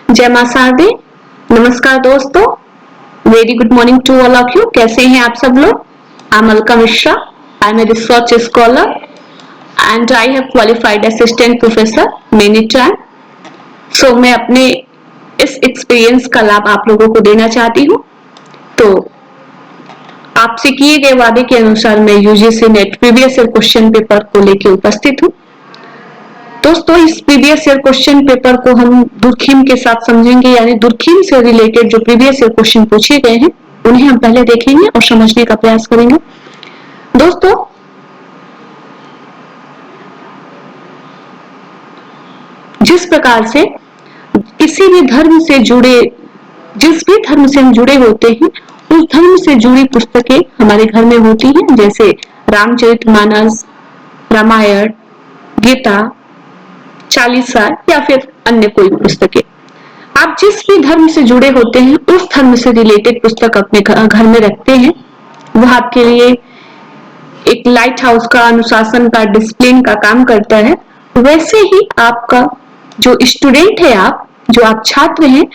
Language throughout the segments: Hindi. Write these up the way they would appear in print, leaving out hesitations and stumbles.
जय मां शारदे। नमस्कार दोस्तों, very good morning to all of you. कैसे हैं आप सब लोग? I am Alka Mishra, I am a research scholar and I have qualified assistant professor many time. So मैं अपने इस एक्सपीरियंस का लाभ आप लोगों को देना चाहती हूँ। तो आपसे किए गए वादे के अनुसार मैं UGC net previous year question paper को लेकर उपस्थित हूँ। दोस्तों, इस प्रीवियस ईयर क्वेश्चन पेपर को हम दुर्खिम के साथ समझेंगे, यानी दुर्खिम से रिलेटेड जो प्रीवियस ईयर क्वेश्चन पूछे गए हैं उन्हें हम पहले देखेंगे और समझने का प्रयास करेंगे। दोस्तों, जिस प्रकार से किसी भी धर्म से जुड़े, जिस भी धर्म से हम जुड़े होते हैं, उस धर्म से जुड़ी पुस्तकें हमारे घर में होती हैं, जैसे रामचरितमानस, रामायण, गीता, चालीसा या फिर अन्य कोई पुस्तकें। आप जिस भी धर्म से जुड़े होते हैं उस धर्म से रिलेटेड पुस्तक अपने घर में रखते हैं। वह आपके लिए एक लाइट हाउस का, अनुशासन का, डिसिप्लिन का काम करता है। वैसे ही आपका जो स्टूडेंट है, आप जो आप छात्र हैं,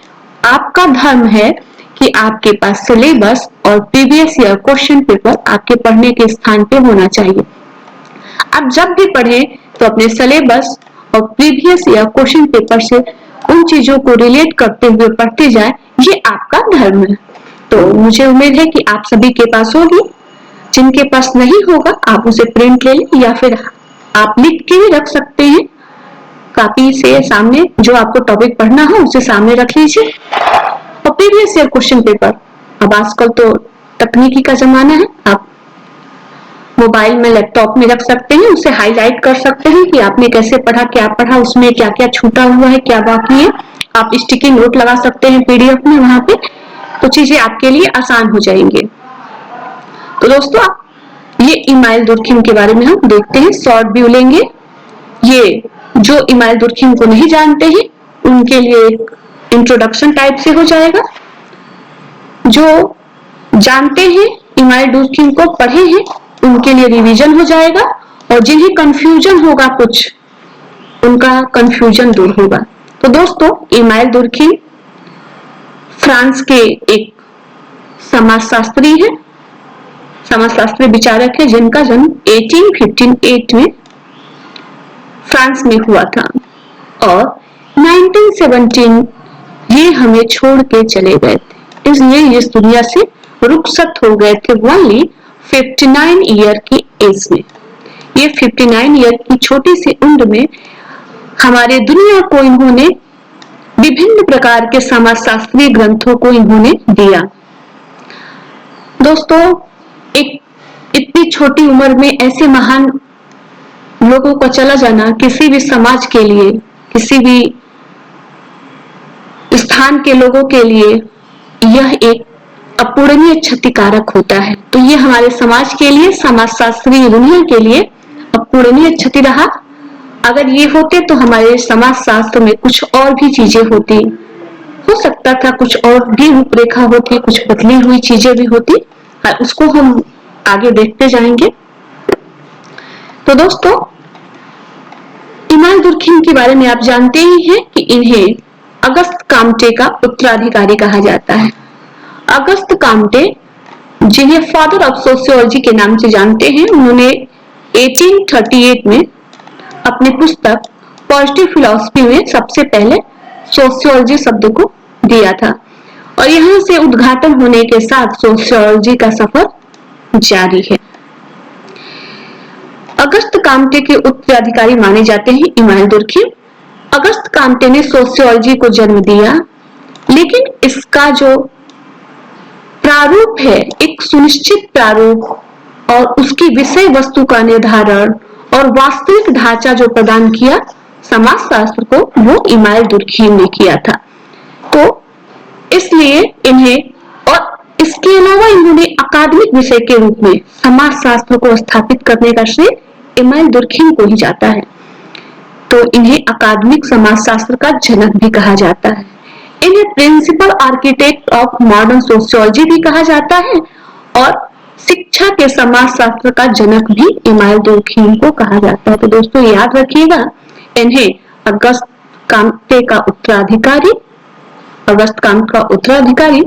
आपका धर्म है कि आपके पास सिलेबस और प्रीवियस ईयर क्वेश्चन पेपर आपके पढ़ने के स्थान पे होना चाहिए। आप जब भी पढ़ें तो अपने सिलेबस और प्रीवियस ईयर क्वेश्चन पेपर से उन चीजों को रिलेट करते हुए पढ़ते जाए। ये आपका धर्म है। तो मुझे उम्मीद है कि आप सभी के पास होगी। जिनके पास नहीं होगा आप उसे प्रिंट ले लें या फिर आप लिख के भी रख सकते हैं कॉपी से सामने। जो आपको टॉपिक पढ़ना हो उसे सामने रख लीजिए। और प्रीवियस ईयर क्वेश्चन पेपर, अब आजकल तो तकनीकी का जमाना है, आप मोबाइल में, लैपटॉप में रख सकते हैं, उसे हाईलाइट कर सकते हैं कि आपने कैसे पढ़ा, क्या पढ़ा, उसमें क्या क्या छूटा हुआ है, क्या बाकी है। आप स्टिकी नोट लगा सकते हैं पीडीएफ में, वहां पे तो चीजें आपके लिए आसान हो जाएंगे। तो दोस्तों, ये इमाइल दुर्खिम के बारे में हम देखते हैं, शॉर्ट व्यू लेंगे। ये जो इमाइल दुर्खिम को नहीं जानते हैं उनके लिए एक इंट्रोडक्शन टाइप से हो जाएगा। जो जानते हैं, इमाइल दुर्खिम को पढ़े हैं, उनके लिए रिवीजन हो जाएगा। और जिन्हें कंफ्यूजन होगा कुछ, उनका कंफ्यूजन दूर होगा। तो दोस्तों, इमाइल दुर्खिम फ्रांस के एक समाजशास्त्री है, समाजशास्त्री विचारक है, जिनका जन्म 1858 में फ्रांस में हुआ था और 1917 ये हमें छोड़ के चले गए थे। इसलिए इस दुनिया से रुखसत हो गए थे ओनली 59 ईयर की एज में। ये 59 ईयर की छोटी सी उम्र में हमारे दुनिया को इन्होंने विभिन्न प्रकार के समाजशास्त्रीय ग्रंथों को इन्होंने दिया। दोस्तों, एक इतनी छोटी उम्र में ऐसे महान लोगों का चला जाना किसी भी समाज के लिए, किसी भी स्थान के लोगों के लिए यह एक अपूरणीय क्षतिकारक होता है। तो ये हमारे समाज के लिए, समाजशास्त्रीय दुनिया के लिए अपूरणीय क्षति रहा। अगर ये होते तो हमारे समाज शास्त्र में कुछ और भी चीजें होती, हो सकता था कुछ और भी रूपरेखा होती, कुछ बदली हुई चीजें भी होती, और उसको हम आगे देखते जाएंगे। तो दोस्तों, इमाइल दुर्खिम के बारे में आप जानते ही हैं कि इन्हें अगस्त काम्टे का उत्तराधिकारी कहा जाता है। अगस्त काम्टे, जिन्हें फादर ऑफ सोशियोलॉजी के नाम से जानते हैं, उन्होंने 1838 में अपनी पुस्तक पॉजिटिव फिलॉसफी में सबसे पहले सोशियोलॉजी शब्द को दिया था और यहां से उद्घाटन होने के साथ सोशियोलॉजी का सफर जारी है। अगस्त काम्टे के उत्तराधिकारी माने जाते हैं इमाइल दुर्खिम। अगस्त काम्टे ने सोशियोलॉजी को जन्म दिया, लेकिन इसका जो प्रारूप है, एक सुनिश्चित प्रारूप और उसकी विषय वस्तु का निर्धारण और वास्तविक ढांचा जो प्रदान किया समाजशास्त्र को, वो इमाइल दुर्खिम ने किया था। तो इसलिए इन्हें, और इसके अलावा इन्होंने अकादमिक विषय के रूप में समाजशास्त्र को स्थापित करने का श्रेय इमाइल दुर्खिम को ही जाता है। तो इन्हें अकादमिक समाजशास्त्र का जनक भी कहा जाता है। इन्हें principal architect of modern sociology भी कहा जाता है और शिक्षा के समाजशास्त्र का जनक भी इमाइल दुर्खिम को कहा जाता है। तो दोस्तों, याद रखिएगा, इन्हें अगस्त काम्टे का उत्तराधिकारी अगस्त क्रांति का उत्तराधिकारी,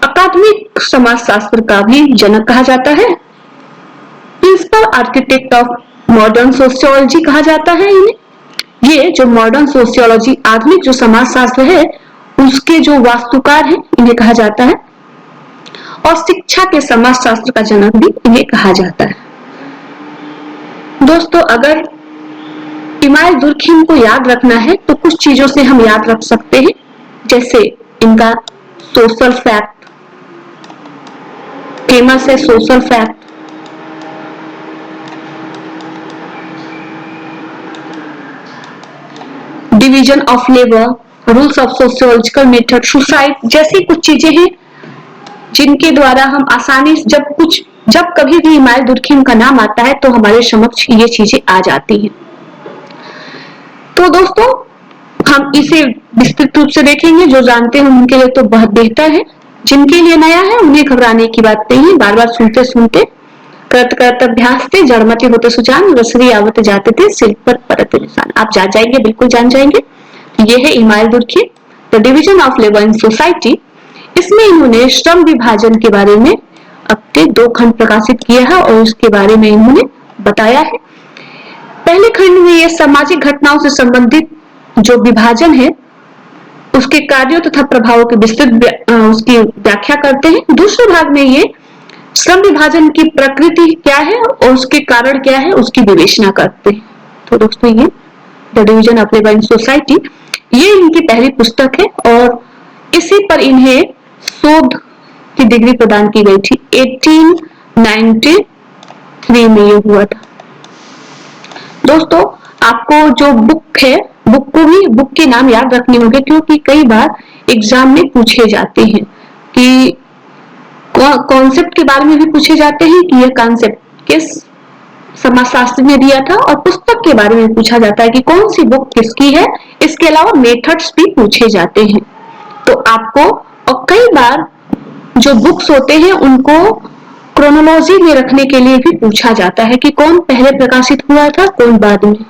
अकादमिक समाजशास्त्र का भी जनक कहा जाता है, principal architect of modern sociology कहा जाता है इन्हें। ये जो मॉडर्न सोशियोलॉजी, आधुनिक जो समाजशास्त्र है, उसके जो वास्तुकार हैं इन्हें कहा जाता है, और शिक्षा के समाजशास्त्र का जनक भी इन्हें कहा जाता है। दोस्तों, अगर इमाइल दुर्खिम को याद रखना है तो कुछ चीजों से हम याद रख सकते हैं, जैसे इनका सोशल फैक्ट फेमस है, social fact, division of labour, rules of sociological method, suicide जैसी कुछ चीजें हैं जिनके द्वारा हम आसानी से जब कभी भी इमाइल दुर्खिम का नाम आता है तो हमारे समक्ष ये चीजें आ जाती हैं। तो दोस्तों, हम इसे विस्तृत रूप से देखेंगे। जो जानते हैं उनके लिए तो बहुत बेहतर है, जिनके लिए नया है उन्हें घबराने की बात नहीं है। बार बार सुनते सुनते करत करत अभ्यास थे, जड़मति होते सुजान, रसरी आवत जाते थे, शिल्प पर परत निशान। आप जान जाएंगे, बिल्कुल जान जाएंगे। ये है email Durkheim, the division of labour in society. इसमें इन्होंने श्रम विभाजन के बारे में अपने 2 खंड प्रकाशित किया है और उसके बारे में इन्होंने बताया है। पहले खंड में ये सामाजिक घटनाओं से संबंधित जो विभाजन है उसके कार्यों तथा प्रभावों की विस्तृत उसकी व्याख्या करते हैं। दूसरे भाग में ये श्रम विभाजन की प्रकृति क्या है और उसके कारण क्या है उसकी विवेचना करते हैं। तो दोस्तों, ये the division of labour in society ये इनकी पहली पुस्तक है और इसी पर इन्हें शोध की डिग्री प्रदान की गई थी। 1893 में ये हुआ था। दोस्तों, आपको जो बुक है, बुक के नाम याद रखने होंगे, क्योंकि कई बार एग्जाम में पूछे जाते हैं कि कॉन्सेप्ट के बारे में भी पूछे जाते हैं कि यह कॉन्सेप्ट किस समाजशास्त्र में दिया था, और पुस्तक के बारे में पूछा जाता है कि कौन सी बुक किसकी है। इसके अलावा मेथड्स भी पूछे जाते हैं। तो आपको, और कई बार जो बुक्स होते हैं उनको क्रोनोलॉजी में रखने के लिए भी पूछा जाता है कि कौन पहले प्रकाशित हुआ था, कौन बाद में।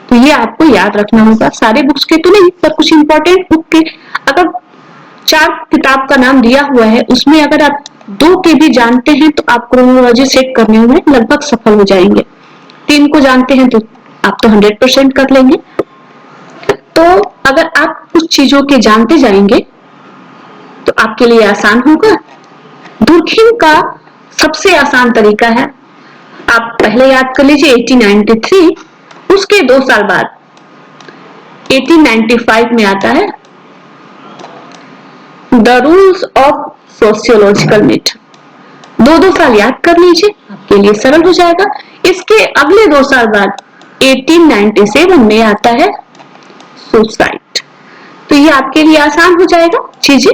तो ये आपको याद रखना होगा। सारे बुक्स के तो नहीं, पर कुछ इंपॉर्टेंट बुक के, अगर 4 किताब का नाम दिया हुआ है उसमें अगर आप 2 के भी जानते हैं तो आप क्रोनोलॉजी सेट करने में लगभग सफल हो जाएंगे। 3 को जानते हैं तो आप तो 100% कर लेंगे। तो अगर आप कुछ चीजों के जानते जाएंगे तो आपके लिए आसान होगा। दुर्खिम का सबसे आसान तरीका है, आप पहले याद कर लीजिए 1893, उसके 2 साल बाद 1895 में आता है the rules of sociological method. 2 साल याद कर लीजिए, आपके लिए सरल हो जाएगा। इसके अगले 2 साल बाद 1897 में आता है सुसाइड। तो ये आपके लिए आसान हो जाएगा चीजें।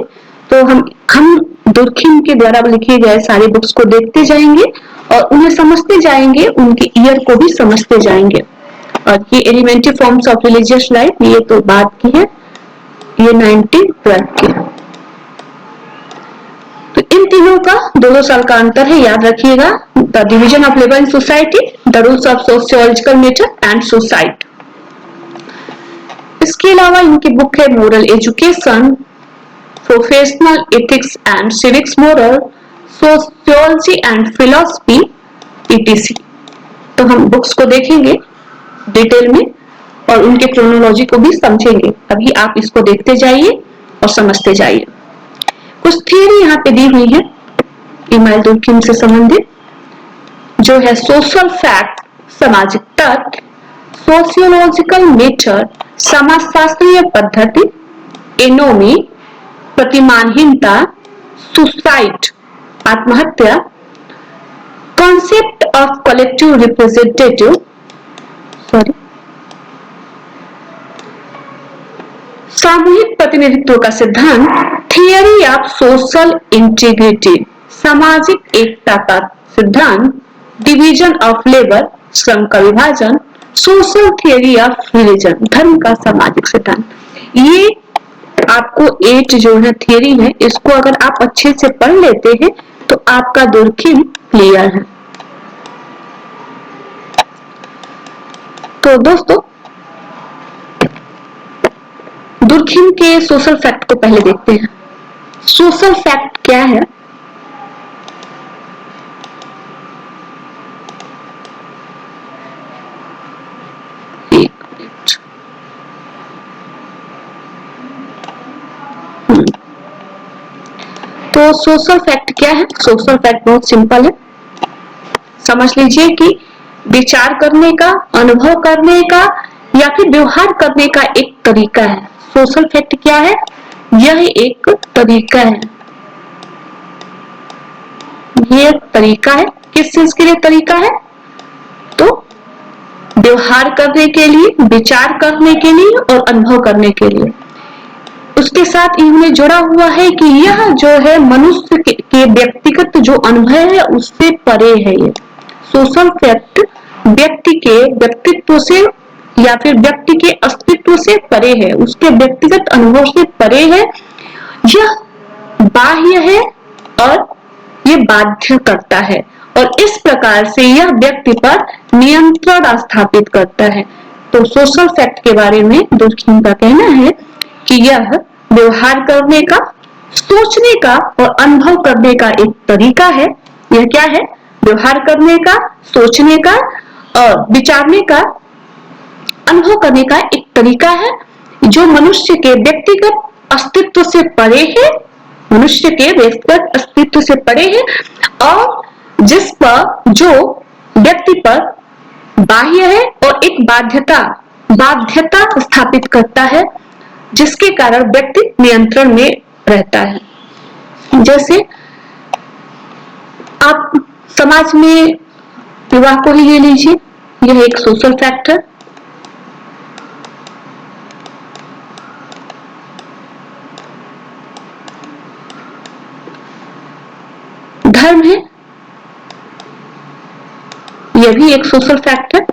तो हम दुर्खिम के द्वारा लिखे गए सारे बुक्स को देखते जाएंगे और उन्हें समझते जाएंगे, उनके ईयर को भी समझते जाएंगे। और ये elementary forms of religious life, ये तो बात की है, ये 1912 की है। तो इन तीनों का 2 साल का अंतर है, याद रखिएगा। The division of labour in society, the rules of sociological method and suicide. इसके अलावा इनकी बुक है moral education, professional ethics and civics moral, sociology and philosophy, etc. तो हम बुक्स को देखेंगे डिटेल में और उनके क्रोनोलॉजी को भी समझेंगे। अभी आप इसको देखते जाइए और समझते जाइए। कुछ थियरी यहाँ पे दी हुई है इमाइल दुर्खिम से संबंधित, जो है सोशल फैक्ट, सामाजिक तथ्य, सोशियोलॉजिकल मेथड, समाजशास्त्रीय पद्धति, एनोमी, प्रतिमानहीनता, सुसाइड, आत्महत्या, कॉन्सेप्ट ऑफ कलेक्टिव रिप्रेजेंटेटिव, सामूहिक प्रतिनिधित्व का सिद्धांत, थियरी ऑफ सोशल इंटीग्रिटी, सामाजिक एकता का सिद्धांत, डिवीजन ऑफ लेबर, श्रम का विभाजन, सोशल थियरी ऑफ रिलीजन, धर्म का सामाजिक सिद्धांत। ये आपको 8 जो है थियरी है, इसको अगर आप अच्छे से पढ़ लेते हैं तो आपका दुर्खिम क्लियर है। तो दोस्तों, दुर्खिम के सोशल फैक्ट को पहले देखते हैं। सोशल फैक्ट क्या है? तो सोशल फैक्ट क्या है? सोशल फैक्ट बहुत सिंपल है, समझ लीजिए कि विचार करने का, अनुभव करने का या फिर व्यवहार करने का एक तरीका है। सोशल फैक्ट क्या है? यह एक तरीका है, ये तरीका है। किस चीज के लिए तरीका है? तो व्यवहार करने के लिए, विचार करने के लिए और अनुभव करने के लिए। उसके साथ इनमें जुड़ा हुआ है कि यह जो है मनुष्य के व्यक्तिगत जो अनुभव है उससे परे है। ये सोशल फैक्ट व्यक्ति के व्यक्तित्व से या फिर व्यक्ति के अस्तित्व से परे है, उसके व्यक्तिगत अनुभव से परे है। यह बाह्य है और ये बाध्य करता है और इस प्रकार से यह व्यक्ति पर नियंत्रण स्थापित करता है। तो सोशल फैक्ट के बारे में दुर्खिम का कहना है कि यह व्यवहार करने का, सोचने का और अनुभव करने का एक तरीका है। यह क्या है? व्यवहार करने का, सोचने का और विचारने का, अनुभव करने का एक तरीका है जो मनुष्य के व्यक्तिगत अस्तित्व से परे है, मनुष्य के व्यक्तिगत अस्तित्व से परे है और जिस पर, जो व्यक्ति पर बाह्य है और एक बाध्यता स्थापित करता है जिसके कारण व्यक्ति नियंत्रण में रहता है। जैसे आप समाज में विवाह को ही ले लीजिए, यह एक सोशल फैक्टर। धर्म है, यह भी एक सोशल फैक्टर,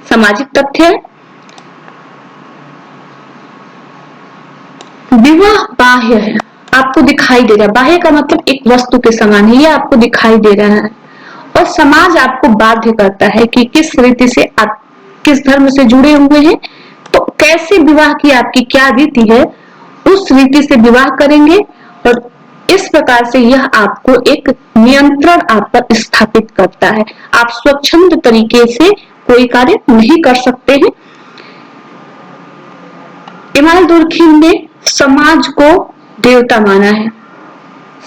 सामाजिक तथ्य है। विवाह बाह्य है, आपको दिखाई दे रहा है। बाह्य का मतलब एक वस्तु के समान है, यह आपको दिखाई दे रहा है और समाज आपको बाध्य करता है कि किस रीति से आप किस धर्म से जुड़े हुए हैं, तो कैसे विवाह की आपकी क्या रीति है, उस रीति से विवाह करेंगे और इस प्रकार से यह आपको एक नियंत्रण आप पर स्थापित करता है। आप स्वच्छंद तरीके से कोई कार्य नहीं कर सकते हैं। इमाम दुर्खिम ने समाज को देवता माना है,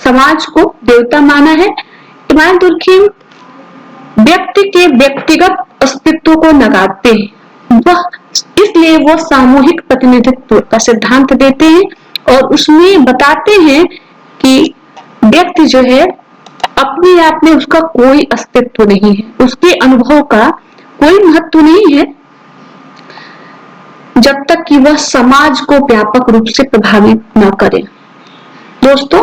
समाज को देवता माना है। इमाम दुर्खिम व्यक्ति के व्यक्तिगत अस्तित्व को नकारते हैं, वह इसलिए वो सामूहिक प्रतिनिधित्व का सिद्धांत देते हैं और उसमें बताते हैं कि व्यक्ति जो है अपने आप में उसका कोई अस्तित्व नहीं है, उसके अनुभव का कोई महत्व नहीं है जब तक कि वह समाज को व्यापक रूप से प्रभावित न करे। दोस्तों,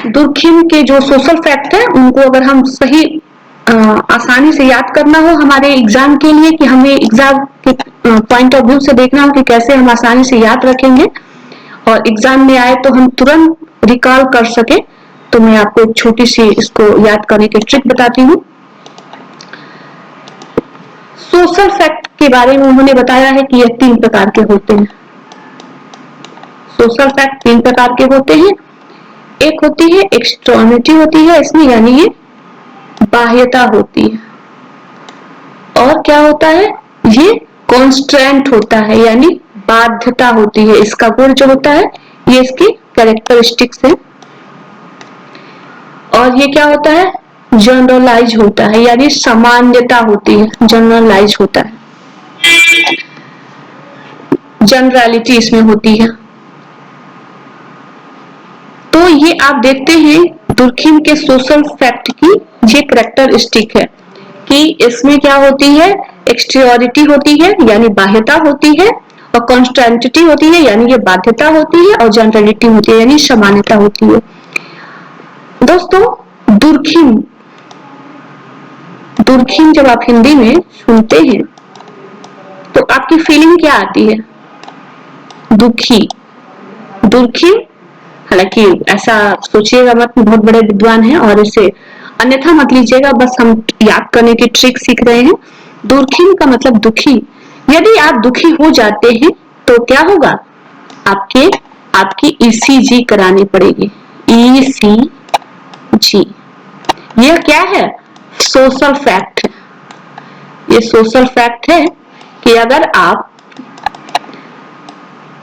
दुर्खिम के जो सोशल फैक्ट है उनको अगर हम सही आसानी से याद करना हो हमारे एग्जाम के लिए, कि हमें एग्जाम के पॉइंट ऑफ व्यू से देखना हो कि कैसे हम आसानी से याद रखेंगे और एग्जाम में आए तो हम तुरंत रिकॉल कर सके, तो मैं आपको एक छोटी सी इसको याद करने की ट्रिक बताती हूँ। सोशल फैक्ट के बारे में उन्होंने बताया है कि यह 3 प्रकार के होते हैं। सोशल फैक्ट 3 प्रकार के होते हैं। एक होती है एक्सटर्निटी होती है इसमें, यानी ये बाह्यता होती है, और क्या होता है, ये कॉन्स्ट्रेंट होता है यानी बाध्यता होती है। इसका गुण जो होता है ये इसकी कैरेक्टरिस्टिक्स है। और ये क्या होता है, जनरलाइज होता है यानी सामान्यता होती है, जनरलाइज होता है, जनरलिटी इसमें होती है। तो ये आप देखते हैं दुर्खिम के सोशल फैक्ट की ये कैरेक्टरिस्टिक है कि इसमें क्या होती है, एक्सटीरियरिटी होती है यानी बाह्यता होती है, और कॉन्स्टेंटिटी होती है यानी ये बाध्यता होती है, और जनरलिटी होती है यानी सामान्यता होती है। दोस्तों, दुर्खिम जब आप हिंदी में सुनते हैं तो आपकी फीलिंग क्या आती है? दुखी, दुर्खिम। हालांकि ऐसा सोचिएगा मत, बहुत बड़े विद्वान हैं और इसे अन्यथा मत लीजिएगा, बस हम याद करने की ट्रिक सीख रहे हैं। दुर्खिम का मतलब दुखी। यदि आप दुखी हो जाते हैं तो क्या होगा, आपकी ईसीजी करानी पड़ेगी। ईसीजी यह क्या है? सोशल फैक्ट है। ये सोशल फैक्ट है कि अगर आप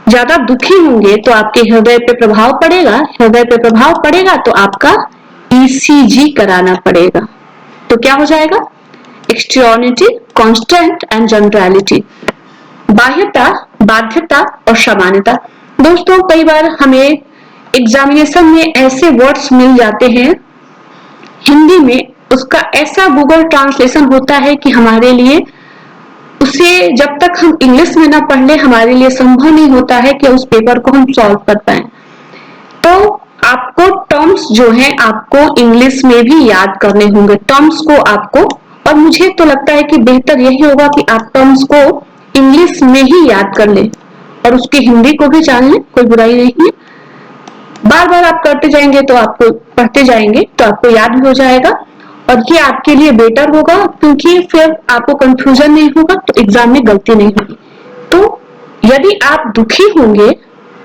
ज्यादा दुखी होंगे तो आपके हृदय पे प्रभाव पड़ेगा, हृदय पे प्रभाव पड़ेगा तो आपका ईसीजी कराना पड़ेगा। तो क्या हो जाएगा? एक्सट्रियोनिटी, कांस्टेंट एंड जनरलिटी, बाह्यता, बाध्यता और सामान्यता। दोस्तों कई बार हमें एग्जामिनेशन में ऐसे वर्ड्स मिल जाते हैं हिंदी में, उसका ऐसा गूगल ट्रांसलेशन होता है कि हमारे लिए उसे जब तक हम इंग्लिश में ना पढ़ ले हमारे लिए संभव नहीं होता है कि उस पेपर को हम सॉल्व कर पाए। तो आपको टर्म्स जो हैं आपको इंग्लिश में भी याद करने होंगे, टर्म्स को आपको, और मुझे तो लगता है कि बेहतर यही होगा कि आप टर्म्स को इंग्लिश में ही याद कर ले और उसकी हिंदी को भी जान ले, कोई बुराई नहीं है। बार बार आप करते जाएंगे तो आपको पढ़ते जाएंगे तो आपको याद भी हो जाएगा और ये आपके लिए बेटर होगा, क्योंकि फिर आपको कंफ्यूजन नहीं होगा तो एग्जाम में गलती नहीं होगी। तो यदि आप दुखी होंगे,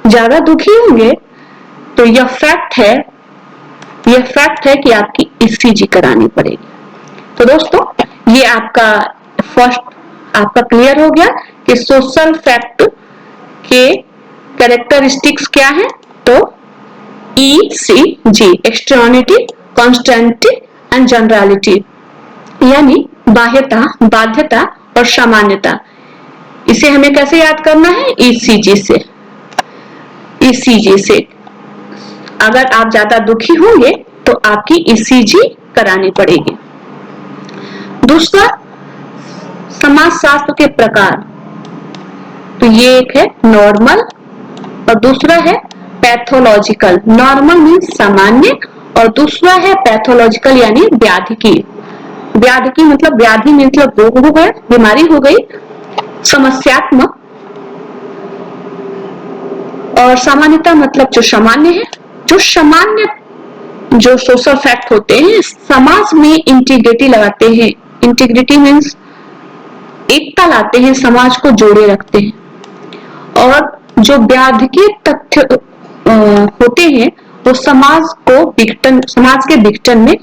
ज्यादा दुखी होंगे, तो यह फैक्ट है कि आपकी ईसीजी करानी पड़ेगी। तो दोस्तों ये आपका क्लियर हो गया कि सोशल फैक्ट के कैरेक्टरिस्टिक्स क्या है। तो ईसीजी, एक्सटर्निटी, कांस्टेंटी एंड जनरलिटी, यानी बाह्यता, बाध्यता और सामान्यता। इसे हमें कैसे याद करना है? ईसीजी से। अगर आप ज्यादा दुखी होंगे तो आपकी ईसीजी करानी पड़ेगी। दूसरा, समाजशास्त्र के प्रकार, तो ये एक है नॉर्मल और दूसरा है पैथोलॉजिकल। नॉर्मल मीन्स सामान्य और दूसरा है पैथोलॉजिकल यानी व्याधिकी। व्याधिकी मतलब व्याधि मतलब रोग हो गया, बीमारी हो गई, समस्यात्मक, और सामान्यता मतलब जो सामान्य है। जो सोशल फैक्ट होते हैं समाज में इंटीग्रिटी लगाते हैं। इंटीग्रिटी मीन्स एकता लाते हैं, समाज को जोड़े रखते हैं। और जो व्याधिकी तथ्य होते हैं वो समाज के विघटन में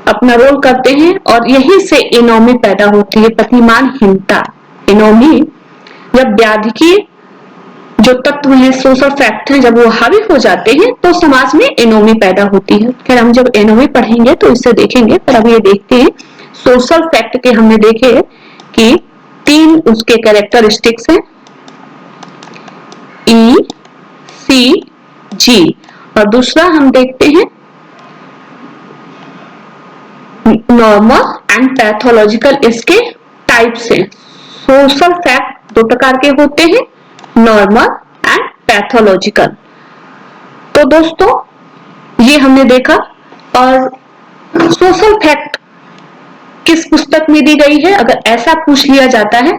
अपना रोल करते हैं और यही से एनोमी पैदा होती है, प्रतिमानहीनता। एनोमी, जब व्याधिकी जो तत्व है, सोशल फैक्ट है, जब वो हावी हो जाते हैं तो समाज में एनोमी पैदा होती है। खैर हम जब एनोमी पढ़ेंगे तो इससे देखेंगे, पर अब ये देखते हैं सोशल फैक्ट के। हमने देखे कि 3 उसके कैरेक्टरिस्टिक्स हैं, ईसीजी, और दूसरा हम देखते हैं नॉर्मल एंड पैथोलॉजिकल। इसके टाइप्स हैं। सोशल फैक्ट 2 प्रकार के होते हैं, नॉर्मल एंड पैथोलॉजिकल। तो दोस्तों ये हमने देखा। और सोशल फैक्ट किस पुस्तक में दी गई है, अगर ऐसा पूछ लिया जाता है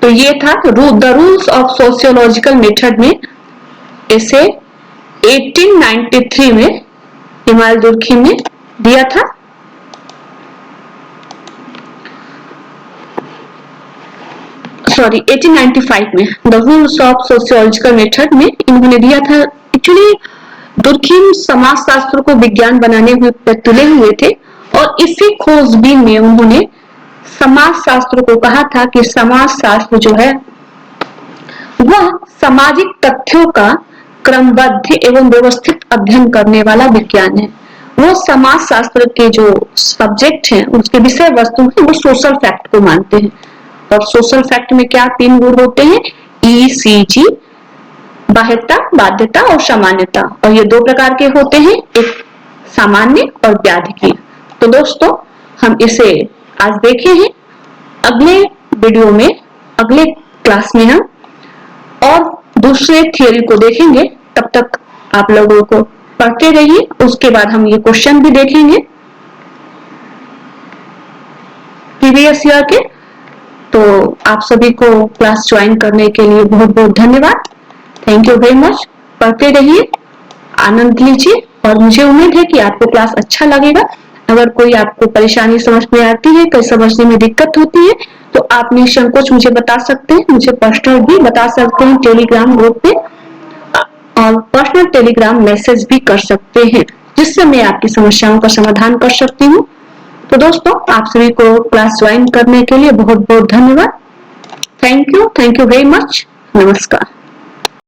तो ये था the rules of sociological method में। इसे 1893 में इमाल दुर्खी ने दिया था। सॉरी 1895 में the rules of sociological method में इन्होंने दिया था। एक्चुअली दुर्खिम समाजशास्त्र को विज्ञान बनाने हुए तुले हुए थे और इसी खोजबीन में उन्होंने समाजशास्त्र को कहा था कि समाजशास्त्र जो है वह सामाजिक तथ्यों का क्रमबद्ध एवं व्यवस्थित अध्ययन करने वाला विज्ञान है। वो समाजशास्त्र के जो सब्जेक्ट हैं, उसके विषय वस्तु है, वो सोशल फैक्ट को मानते हैं। और सोशल फैक्ट में क्या 3 गुण होते हैं? ईसीजी, बाह्यता, बाध्यता और सामान्यता। और ये 2 प्रकार के होते हैं, एक सामान्य और व्याधिकी। तो दोस्तों हम इसे आज देखे हैं। अगले वीडियो में, अगले क्लास में हम और दूसरे थियोरी को देखेंगे। तब तक आप लोगों को पढ़ते रहिए। उसके बाद हम ये क्वेश्चन भी देखेंगे प्रीवियस ईयर के। तो आप सभी को क्लास ज्वाइन करने के लिए बहुत बहुत धन्यवाद। Thank you very much. पढ़ते रहिए, आनंद लीजिए और मुझे उम्मीद है कि आपको क्लास अच्छा लगेगा। अगर कोई आपको परेशानी समझ में आती है, कोई समझने में दिक्कत होती है, तो आप निसंकोच मुझे बता सकते हैं, मुझे पर्सनल भी बता सकते हैं टेलीग्राम ग्रुप पे, और पर्सनल टेलीग्राम मैसेज भी कर सकते हैं, जिससे मैं आपकी समस्याओं का समाधान कर सकती हूँ। तो दोस्तों, आप सभी को क्लास ज्वाइन करने के लिए बहुत बहुत धन्यवाद। Thank you very much. नमस्कार।